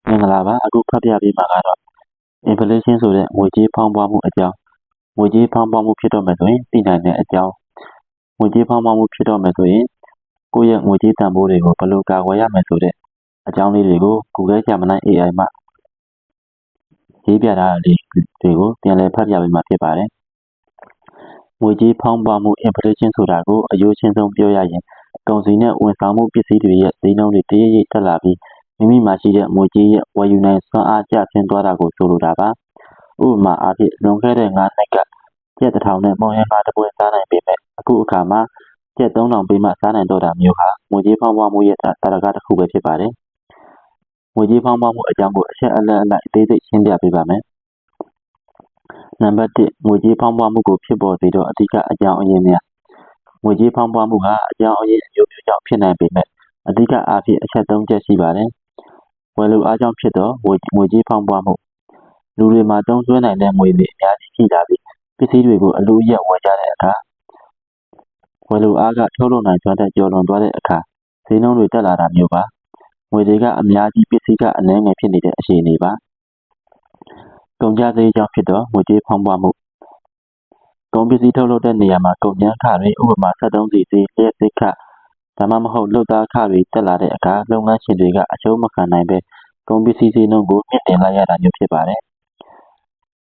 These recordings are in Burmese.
မင်္ဂလာပါအခုဖတ်ပြပေးမှာကတော့ inflation ဆိုတဲ့ငွေကြေးဖောင်းပွားမှုအကြောင်းငွေကြေးဖောင်းပွားမှုဖြစ်တော့မယ်ဆိုရင်သိနိုင်တဲ့အကြောင်းငွေကြေးဖောင်းပွားမှုဖြစ်တော့မယ်ဆိုရင်ကိုယ့်ရဲ့ငွေကြေးတန်ဖိုးတွေကိုဘယ်လိုကာကွယ်ရမယ်ဆိုတဲ့အကြောင်းလေးတွေကို Google Gemini AI မှရေးပြထားတဲ့တွေကိုပြန်လည်ဖတ်ပြပေးမှာဖြစ်ပါတယ်ငွေကြေးဖောင်းပွားမှု inflation ဆိုတာကိုအရိုးရှင်းဆုံးပြောရရင်ကုန်စည်နဲ့ဝန်ဆောင်မှုပစ္စည်းတွေရဲ့ဈေးနှုန်းတွေတရိပ်ရိပ်တက်လာပြီးမိမိမှာရှိတဲ့ငွေကြေးရဲ့ဝယ်ယူနိုင်စွမ်းအားကျဆင်းသွားတာကိုဆိုလိုတာပါဥပမာအားဖြင့်လွန်ခဲ့တဲ့9နှစ်ကကျပ်1000နဲ့မုံရငါတစ်ပွဲစားနိုင်ပေမဲ့အခုအခါမှာကျပ်3000ပေးမှစားနိုင်တော့တာမျိုးဟာငွေကြေးဖောင်းပွားမှုရဲ့တာရကတစ်ခုပဲဖြစ်ပါတယ်ငွေကြေးဖောင်းပွားမှုအကြောင်းကိုအချက်အလက်အလိုက်အသေးစိတ်ရှင်းပြပေးပါမယ်နံပါတ်1ငွေကြေးဖောင်းပွားမှုကိုဖြစ်ပေါ်စေသောအဓိကအကြောင်းအရင်းများငွေကြေးဖောင်းပွားမှုဟာအကြောင်းအရင်းအမျိုးမျိုးကြောင့်ဖြစ်နိုင်ပေမဲ့အဓိကအားဖြင့်အချက်3ချက်ရှိပါတယ်ဝယ်လိုအားကြောင့်ဖြစ်သောငွေကြေးဖောင်းပွားမှုလူတွေမှာသုံးစွဲနိုင်တဲ့ငွေတွေအများကြီးရှိလာပြီးပစ္စည်းတွေကိုအလိုအရက်ဝယ်ကြတဲ့အခါဝယ်လိုအားကထုတ်လုပ်နိုင်စွမ်းထက်ကျော်လွန်သွားတဲ့အခါဈေးနှုန်းတွေတက်လာတာမျိုးပါငွေတွေကအများကြီးပစ္စည်းကအနည်းငယ်ဖြစ်နေတဲ့အခြေအနေပါကုန်ကျစရိတ်ကြောင့်ဖြစ်သောငွေကြေးဖောင်းပွားမှုကုန်ပစ္စည်းထုတ်လုပ်တဲ့နေရာမှာကုန်ကျန်းခတွေဥပမာ73စီဈေးလျှက်စစ်ခဒါမှမဟုတ်လုပ်သားခတွေတက်လာတဲ့အခါလုပ်ငန်းရှင်တွေကအကျိုးမခံနိုင်ပဲကုန်ပစ္စည်းဈေးနှုန်းကိုမြင့်တင်လိုက်ရတာမျိုးဖြစ်ပါတယ်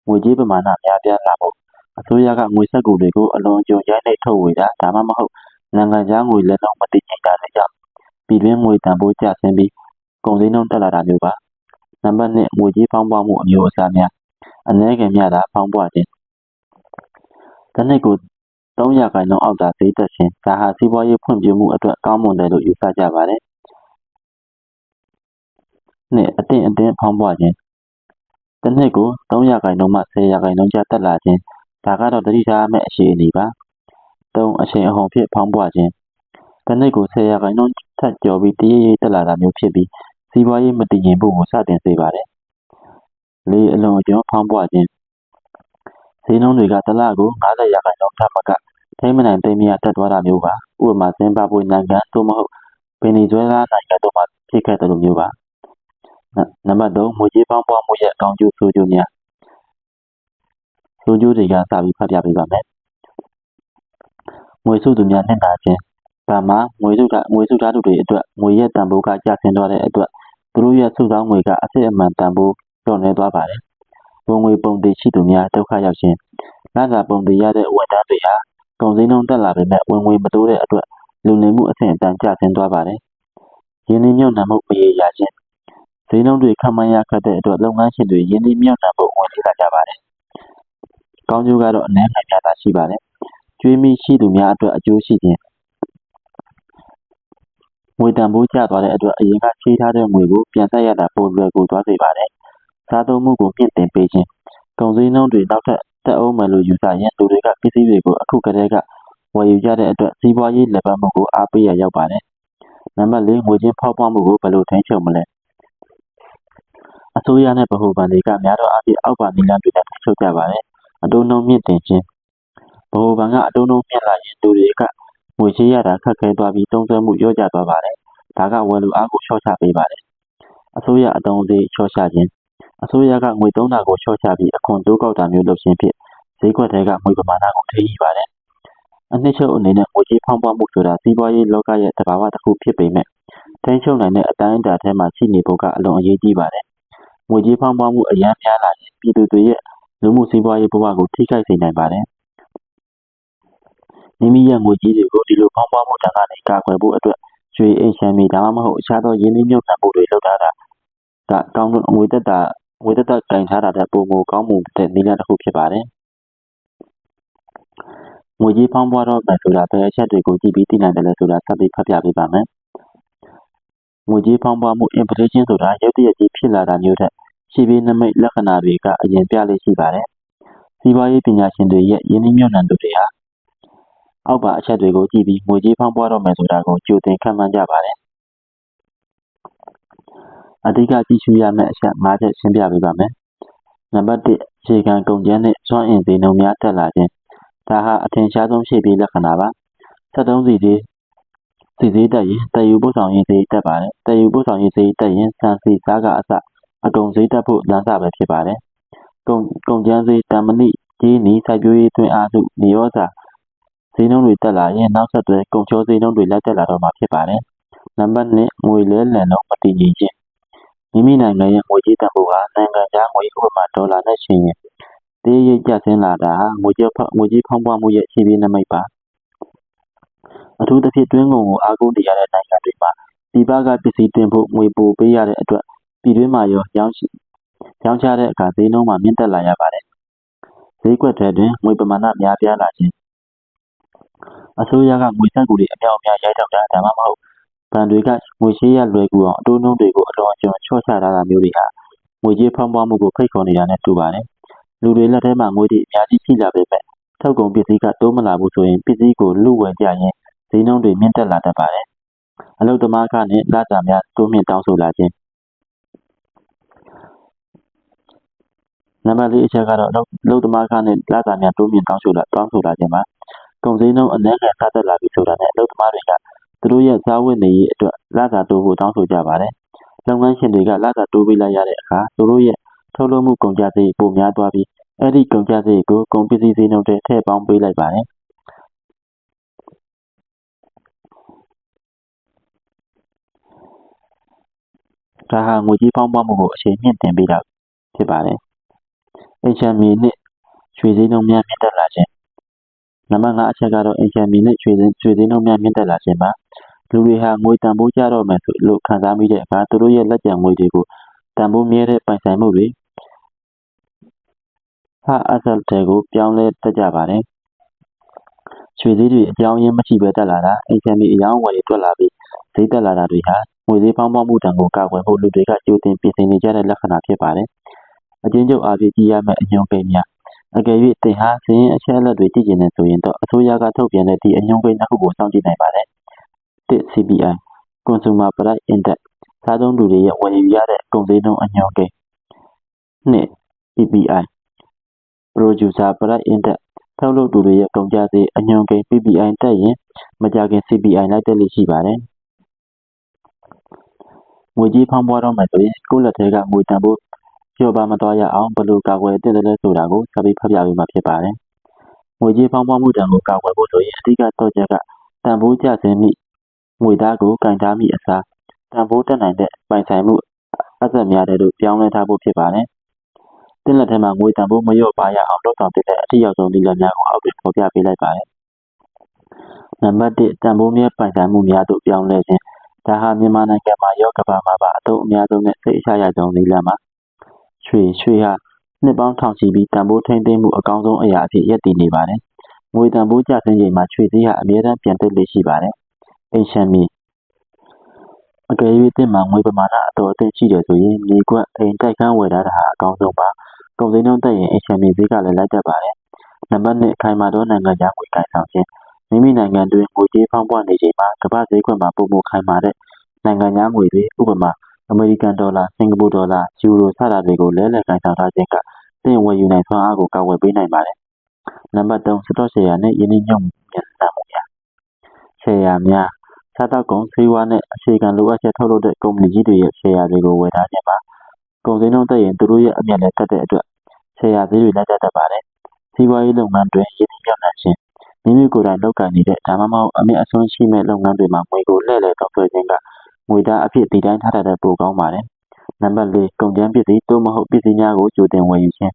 ငွေကြေးပမာဏများပြားလာဖို့အစိုးရကငွေစက္ကူတွေကိုအလွန်အကျွံရိုက်နှိပ်ထုတ်ဝေတာဒါမှမဟုတ်နိုင်ငံခြားငွေလက်နှုန်းမတည်ငြိမ်တာတွေကြောင့်ပြည်တွင်းငွေတန်ဖိုးကျဆင်းပြီးကုန်ဈေးနှုန်းတက်လာတာမျိုးပါနံပါတ်2ငွေကြေးဖောင်းပွားမှုအမျိုးအစားများအနည်းငယ်များသာဖောင်းပွားခြင်းတစ်နှစ်ကို3%အောက်သာဈေးတက်ခြင်းဒါဟာစီးပွားရေးဖွံ့ဖြိုးမှုအတွက်ကောင်းမွန်တယ်လို့ယူဆကြပါတယ်နှစ်အတင်းဖောင်းပွားခြင်းတစ်နှစ်ကို3%မှ10%ကျတက်လာခြင်းဒါကတော့သတိထားရမယ့်အခြေအနေပါ3အချိန်အဟုန်ဖြင့်ဖောင်းပွားခြင်းတစ်နှစ်ကို10%ထက်ကျော်ပြီးတရိပ်ရိပ်တက်လာတာမျိုးဖြစ်ပြီးစီးပွားရေးမတည်ငြိမ်မှုကိုစတင်စေပါတယ်4အလွန်အကျွံဖောင်းပွားခြင်းဈေးနှုန်းတွေကတစ်လကို50%ထက်မကထိမနိုင်သိမရတက်သွားတာမျိုးပါဥပမာဇင်ဘာဘွေနိုင်ငံသို့မဟုတ်ဗင်နီဇွဲလားနိုင်ငံတို့မှာဖြစ်ခဲ့တဲ့လိုမျိုးပါနံပါတ်3ငွေကြေးဖောင်းပွားမှုရဲ့ကောင်းကျိုးဆိုးကျိုးများဆိုးကျိုးတွေကစပြီးဖတ်ပြပေးပါမယ်ငွေစုသူများနစ်နာခြင်းဒါမှငွေစုထားသူတွေအတွက်ငွေရဲ့တန်ဖိုးကကျဆင်းသွားတဲ့အတွက်သူတို့ရဲ့စုဆောင်းငွေကအစစ်အမှန်တန်ဖိုးလျော့နည်းသွားပါတယ်ဝင်ငွေပုံသေးရှိသူများဒုက္ခရောက်ခြင်းလစာပုံသေးရတဲ့ဝန်ထမ်းတွေဟာကုန်စည်နှုန်းတက်လာပေမဲ့ဝင်ငွေမတိုးတဲ့အတွက်လူနေမှုအဆင့်အတန်းကျဆင်းသွားပါတယ်ရင်းနှီးမြှုပ်နှံမှုမရေရာခြင်းဈေးနှုန်းတွေခန့်မှန်းရခက်တဲ့အတွက်လုပ်ငန်းရှင်တွေရင်းနှီးမြှုပ်နှံဖို့ဝင်လာကြပါတယ်ကောင်းကျိုးကတော့အနည်းငယ်များသာရှိပါတယ်ကျွေးမိရှိသူများအတွက်အကျိုးရှိခြင်းငွေတန်ဖိုးကျသွားတဲ့အတွက်အရင်ကချေးထားတဲ့ငွေကိုပြန်ဆပ်ရတာပိုလွယ်ကူသွားစေပါတယ်စားသုံးမှုကိုမြင့်တင်ပေးခြင်းကုန်စည်နှုန်းတွေနောက်ထပ်တက်အောင်မယ်လို့ယူဆရင်လူတွေကပစ္စည်းတွေကိုအခုကတည်းကဝယ်ယူကြတဲ့အတွက်စီးပွားရေးလက်ပတ်မှုကိုအားပေးရရောက်ပါတယ်နံပါတ်4ငွေချင်းဖောက်ပွားမှုကိုဘယ်လိုထိန်းချုပ်မလဲအစိုးရနဲ့ဗဟိုဘဏ်တွေကများသောအားဖြင့်အောက်ပါနည်းလမ်းတွေနဲ့ထိန်းချုပ်ကြပါတယ်အတိုးနှုန်းမြင့်တင်ခြင်းဗဟိုဘဏ်ကအတိုးနှုန်းမြင့်လာရင်လူတွေကငွေချေးရတာခက်ခဲသွားပြီးသုံးစွဲမှုလျော့ကျသွားပါတယ်ဒါကဝယ်လိုအားကိုလျှော့ချပေးပါတယ်အစိုးရအတုံးစရိတ်လျှော့ချခြင်းအစိုးရကငွေသုံးတာကိုလျှော့ချပြီးအခွန်တိုးကောက်တာမျိုးလုပ်ခြင်းဖြင့်ဈေးကွက်ထဲကငွေပမာဏကိုထိန်းညှိပါတယ်အနှစ်ချုပ်အနေနဲ့ငွေကြေးဖောင်းပွားမှုဆိုတာစီးပွားရေးလောကရဲ့သဘာဝတစ်ခုဖြစ်ပေမဲ့ထိန်းချုပ်နိုင်တဲ့အတိုင်းအတာထဲမှာရှိနေဖို့ကအလွန်အရေးကြီးပါတယ်ငွေကြေးဖောင်းပွားမှုအများများလာရင်ပြည်သူတွေရဲ့လူမှုစီးပွားရေးဘဝကိုထိခိုက်စေနိုင်ပါတယ်မိမိရဲ့ငွေကြေးတွေကိုဒီလိုဖောင်းပွားမှုတန်းကနေကာကွယ်ဖို့အတွက်ရွှေအိမ်ချမ်းမီဒါမှမဟုတ်အခြားသောရင်းနှီးမြှုပ်နှံမှုတွေလုပ်ထားတာကကောင်းငွေသက်သာကင်ထားတာတဲ့ပုံကိုကောင်းမှုတဲ့နည်းလမ်းတစ်ခုဖြစ်ပါတယ်ငွေကြေးဖောင်းပွားတော့မယ်ဆိုတာဘယ်အချက်တွေကိုကြည့်ပြီးသိနိုင်တယ်လဲဆိုတာဆက်ပြီးဖတ်ပြပေးပါမယ်ငွေကြေးဖောင်းပွားမှု inflation ဆိုတာရုတ်တရက်ကြီးဖြစ်လာတာမျိုးတဲ့ရှေ့ပြေးနမိတ်လက္ခဏာတွေကအရင်ပြလေးရှိပါတယ်စီးပွားရေးပညာရှင်တွေရဲ့ရင်းနှီးမြှုပ်နှံသူတွေဟာအောက်ပါအချက်တွေကိုကြည့်ပြီးငွေကြေးဖောင်းပွားတော့မယ်ဆိုတာကိုကြိုတင်ခန့်မှန်းကြပါတယ်အဓိကကြည့်ရှုရမယ့်အချက်၅ချက်ရှင်းပြပေးပါမယ်နံပါတ်1အခြေခံကုန်ကျန်းနဲ့စွမ်းအင်ဈေးနှုန်းများတက်လာခြင်းဒါဟာအထင်ရှားဆုံးရှေ့ပြေးလက္ခဏာပါ73စီဈေးတက်ရင်တည်ယူပို့ဆောင်ရေးဈေးတက်ပါတယ်တည်ယူပို့ဆောင်ရေးဈေးတက်ရင်ဆန်စီစားကအစ အကုန်ဈေးတက်ဖို့လမ်းစာပဲဖြစ်ပါတယ်။ကုန်ကျန်းဈေးတန်မဏိကြေးနီစိုက်ပျိုးရေးသွင်းအားစုနေရောစာဈေးနှုန်းတွေတက်လာရင်နောက်ဆက်တွဲကုန်ချောဈေးနှုန်းတွေလိုက်တက်လာတော့မှာဖြစ်ပါတယ်။နံပါတ်2ငွေလဲလှယ်နှုန်းမတည်ငြိမ်ခြင်းမိမိနိုင်ငံရဲ့ငွေကြေးတန်ဖိုးဟာနိုင်ငံခြားငွေဥပမာဒေါ်လာနဲ့ရှင်ရင်တေးရိပ်ကျဆင်းလာတာဟာငွေကြေးဖောင်းပွားမှုရဲ့ခြေပြေးနမိတ်ပါအထူးသဖြင့်တွင်းကုန်ကိုအားကိုးနေရတဲ့နိုင်ငံတွေမှာပြည်ပကပစ္စည်းတင်ဖို့ငွေပိုပေးရတဲ့အတွက်ပြည်တွင်းမှာရောရောင်းချတဲ့အခါဈေးနှုန်းမှာမြင့်တက်လာရပါတယ်ဈေးကွက်ထဲတွင်ငွေပမာဏများပြားလာခြင်းအစိုးရကငွေစက်ကူတွေအမြောက်အများရိုက်ထုတ်တာဒါမှမဟုတ်ဘဏ်တွေကငွေရှေးရလွယ်ကူအောင်အတိုးနှုန်းတွေကိုအလွန်အကျွံချော့ချထားတာမျိုးတွေဟာငွေကြေးဖောင်းပွားမှုကိုဖိတ်ခေါ်နေတာနဲ့တူပါတယ်လူတွေလက်ထဲမှာငွေတွေအများကြီးရှိလာပေမဲ့ထုတ်ကုန်ပစ္စည်းကတိုးမလာဘူးဆိုရင်ပစ္စည်းကိုလူဝယ်ကြရင်ဈေးနှုန်းတွေမြင့်တက်လာတတ်ပါတယ်အလုပ်သမားကနဲ့လစာများတိုးမြင့်တောင်းဆိုလာခြင်းနံပါတ်4အချက်ကတော့လုပ်သမားကနဲ့လစာများတိုးမြင့်တောင်းဆိုလာခြင်းပါကုန်စည်နှုန်းအနည်းငယ်စတက်လာပြီဆိုတာနဲ့လုပ်သမားတွေကသူတို့ရဲ့စားဝတ်နေရေးအတွက်လစာတိုးဖို့တောင်းဆိုကြပါတယ်လုပ်ငန်းရှင်တွေကလစာတိုးပေးလိုက်ရတဲ့အခါသူတို့ရဲ့ထုတ်လုပ်မှုကုန်ကျစရိတ်ပိုများသွားပြီးအဲ့ဒီကုန်ကျစရိတ်ကိုကုန်ပစ္စည်းဈေးနှုန်းတွေထည့်ပေါင်းပေးလိုက်ပါတယ်ဒါဟာငွေကြေးဖောင်းပွားမှုကိုအချိန်မြင့်တင်ပေးတာဖြစ်ပါတယ်အိမ်ချမ်းမြေနဲ့ရွှေဈေးနှုန်းများမြင့်တက်လာခြင်းနံပါတ်5အချက်ကတော့အိမ်ချမ်းမြေနဲ့ရွှေဈေးနှုန်းများမြင့်တက်လာခြင်းပါလူတွေဟာငွေတန်ဖိုးကျတော့မယ်လို့ခံစားမိတဲ့အခါသူတို့ရဲ့လက်ကျန်ငွေတွေကိုတန်ဖိုးမြဲတဲ့ပိုင်ဆိုင်မှုတွေအဆက်တွေကိုပြောင်းလဲတက်ကြပါတယ်ရွှေဈေးတွေအကြောင်းရင်းမရှိဘဲတက်လာတာအိမ်ချမ်းမြေအယောင်းဝယ်တွေတွက်လာပြီးဈေးတက်လာတာတွေဟာငွေဈေးဖောင်းပွားမှုတန်ကိုကာကွယ်ဖို့လူတွေကကြိုတင်ပြင်ဆင်နေကြတဲ့လက္ခဏာဖြစ်ပါတယ်အချင်းချုပ်အားဖြင့်ကြည်ရမယ့်အညွှန်းကိန်းများအကယ်၍သင်ဟာစီးရင်အချက်အလက်တွေကြည့်ကျင်နေဆိုရင်တော့အစိုးရကထုတ်ပြန်တဲ့ဒီအညွှန်းကိန်းတစ်ခုကိုစောင့်ကြည့်နိုင်ပါတယ်1 CPI Consumer Price Index စားသုံးသူတွေရဲ့ဝယ်ယူရတဲ့ကုန်ဈေးနှုန်းအညွှန်းကိန်း2 PPI Producer Price Index ထုတ်လုပ်သူတွေရဲ့ကုန်ကျစရိတ်အညွှန်းကိန်း PPI တက်ရင်မကြာခင် CPI လိုက်တက်လိမ့်ရှိပါတယ်ငွေကြေးဖောင်းပွားတော့မယ်ဆိုရင်ကိုယ့်လက်ထဲကငွေတန်ဖိုးလျော့ပါမသွားရအောင်ဘယ်လိုကာကွယ်သင့်တယ်လဲဆိုတာကိုဆက်ပြီးဖတ်ပြပေးမှာဖြစ်ပါတယ်ငွေကြေးဖောင်းပွားမှုတန်ကိုကာကွယ်ဖို့ဆိုရင်အဓိကတော့ချက်ကတန်ဖိုးကျဆင်းမိငွေသားကိုကင်ထားမိအစားတန်ဖိုးတက်နိုင်တဲ့ပိုင်ဆိုင်မှုအဆက်များတဲ့တို့ပြောင်းလဲထားဖို့ဖြစ်ပါတယ်။တင်းလက်ထဲမှာငွေတန်ဖိုးမလျော့ပါရအောင်လုပ်ဆောင်တဲ့အထူးရောက်ဆုံးနည်းလမ်းများကိုအောက်တွင်ဖော်ပြပေးလိုက်ပါတယ်။နံပါတ်1တန်ဖိုးမြဲပိုင်ဆိုင်မှုများသို့ပြောင်းလဲခြင်းဒါဟာမြန်မာနိုင်ငံမှာရောကမ္ဘာမှာပါအသုံးအများဆုံးနဲ့စိတ်အချရဆုံးနည်းလမ်းပါ။ရွှေဟာနှစ်ပေါင်းထောင်ချီပြီးတန်ဖိုးထိန်းသိမ်းမှုအကောင်းဆုံးအရာအဖြစ်ရပ်တည်နေပါတယ်။ငွေတန်ဖိုးကျဆင်းချိန်မှာရွှေဈေးဟာအမြဲတမ်းပြန်တက်လေ့ရှိပါတယ်။အိမ်ချမ်းမြေအကယ်၍သင်မှာငွေပမာဏအတော်အသင့်ရှိတယ်ဆိုရင်မြေကွက်အိမ်တိုက်ခန်းဝယ်ထားတာဟာအကောင်းဆုံးပါကုန်စည်နှုန်းတက်ရင်အိမ်ချမ်းမြေဈေးကလည်းလိုက်တက်ပါတယ်နံပါတ်2ခိုင်မာသောနိုင်ငံခြားငွေကိုင်ဆောင်ခြင်းမိမိနိုင်ငံတွင်ငွေကြေးဖောင်းပွနေချိန်မှာကမ္ဘာဈေးကွက်မှာပုံမခိုင်မာတဲ့နိုင်ငံခြားငွေတွေဥပမာအမေရိကန်ဒေါ်လာစင်ကာပူဒေါ်လာယူရိုစတာတွေကိုလဲလှယ်ကိုင်ဆောင်ထားခြင်းကသင်ဝယ်ယူနိုင်စွမ်းအားကိုကာကွယ်ပေးနိုင်ပါတယ်နံပါတ်3စတော့ရှယ်ယာနဲ့ယင်းနှိမ့်ညွတ်မြတ်တမ်းမှုများရှယ်ယာများစားတောက်ကုန်ဆေးဝါးနဲ့အခြေခံလိုအပ်ချက်ထုတ်လုပ်တဲ့ကုမ္ပဏီကြီးတွေရဲ့ရှယ်ယာတွေကိုဝယ်ထားခြင်းပါကုန်စည်နှုန်းတက်ရင်သူတို့ရဲ့အမြတ်လည်းတက်တဲ့အတွက်ရှယ်ယာဈေးတွေလိုက်တက်တတ်ပါတယ်စီးပွားရေးလုပ်ငန်းတွင်ရင်းနှီးမြှုပ်နှံခြင်းမိမိကိုယ်တိုင်လုပ်ကိုင်နေတဲ့ဒါမှမဟုတ်အမြတ်အစွန်းရှိမဲ့လုပ်ငန်းတွေမှာငွေကိုလှည့်လည်သုံးစွဲခြင်းကငွေသားအဖြစ်ဒီတိုင်းထားတဲ့ပိုကောင်းပါတယ်နံပါတ်4ကုန်ကျန်းပစ္စည်းသို့မဟုတ်ပစ္စည်းများကိုကြိုတင်ဝယ်ယူခြင်း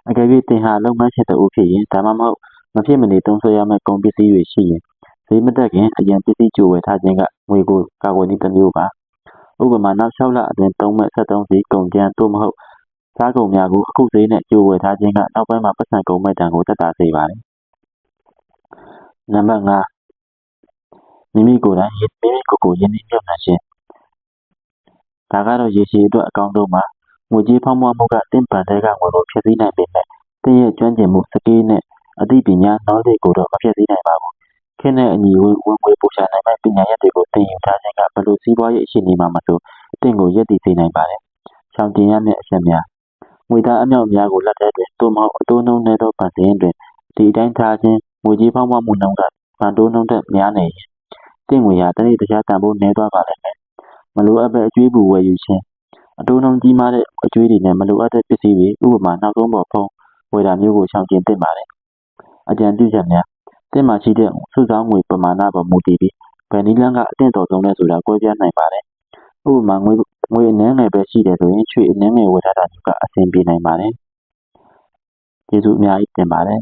အကယ်၍သင်ဟာလုပ်ငန်းရှင်တစ်ဦးဖြစ်ရင်ဒါမှမဟုတ်မဖြစ်မနေသုံးစွဲရမယ့်ကုန်ပစ္စည်းတွေရှိရင်ဈေးမတက်ခင်အရင်ပစ္စည်းကြိုဝယ်ထားခြင်းကငွေကိုကာကွယ်နည်းတစ်မျိုးပါဥပမာနောက်6လအတွင်းသုံးမဲ့73စီကုန်ကျန်းသို့မဟုတ်စားကုန်များကိုအခုဈေးနဲ့ကြိုဝယ်ထားခြင်းကနောက်ပိုင်းမှာပတ်စံကုန်မဲ့တန်ကိုတက်တာစေပါတယ်နံပါတ်5မိမိကိုယ်တိုင်မိမိကိုယ်ကိုယင်းနှိမ့်မြှုပ်နှံခြင်းဒါကတော့ရေရှည်အတွက်အကောင်းဆုံးပါငွေကြေးဖောင်းပွားမှုကတင့်ပန်တဲ့ကငွေကိုဖျက်ဆီးနိုင်ပေမဲ့တင့်ရဲ့ကျွမ်းကျင်မှုစကေးနဲ့အသိပညာ knowledge ကိုတော့မဖျက်ဆီးနိုင်ပါဘူးခင်းတဲ့အညီဝင်ငွေပို့ချနိုင်မဲ့ပညာရပ်တွေကိုသင်ယူထားခြင်းကဘယ်လိုစီးပွားရေးအခြေအနေမှာမဆိုတင့်ကိုရည်တည်စေနိုင်ပါတယ်။ရှောင်တင်ရမယ့်အချက်များငွေသားအမြောက်များကိုလက်ထဲတွင်သို့မဟုတ်အတိုးနှုန်းနဲ့သောဗန်စင်းတွင်ဒီအတိုင်းထားခြင်းငွေကြေးဖောင်းပွားမှုနှုန်းကဗန်တိုးနှုန်းထက်များနေရင်တင့်ငွေဟာတနေ့တခြားတန်ဖိုးနည်းသွားပါလိမ့်မယ်။မလိုအပ်ပဲအကျွေးပူဝယ်ယူခြင်း အတိုးနှုန်းကြီးမားတဲ့အကျွေးတွေနဲ့မလိုအပ်တဲ့ပစ္စည်းတွေဥပမာနောက်ဆုံးပေါ်ဖုန်းဝယ်တာမျိုးကိုရှောင်ကျဉ်သင့်ပါတယ်အကြံပြုချက်များသင်မှရှိတဲ့စုဆောင်းငွေပမာဏပေါ်မူတည်ပြီးဘယ်နည်းလမ်းကအသင့်တော်ဆုံးလဲဆိုတာကွဲပြားနိုင်ပါတယ်ဥပမာငွေအနည်းငယ်ပဲရှိတယ်ဆိုရင်ရွှေအနည်းငယ်ဝယ်ထားတာမျိုးကအဆင်ပြေနိုင်ပါတယ်ကျေးဇူးအများကြီးတင်ပါတယ်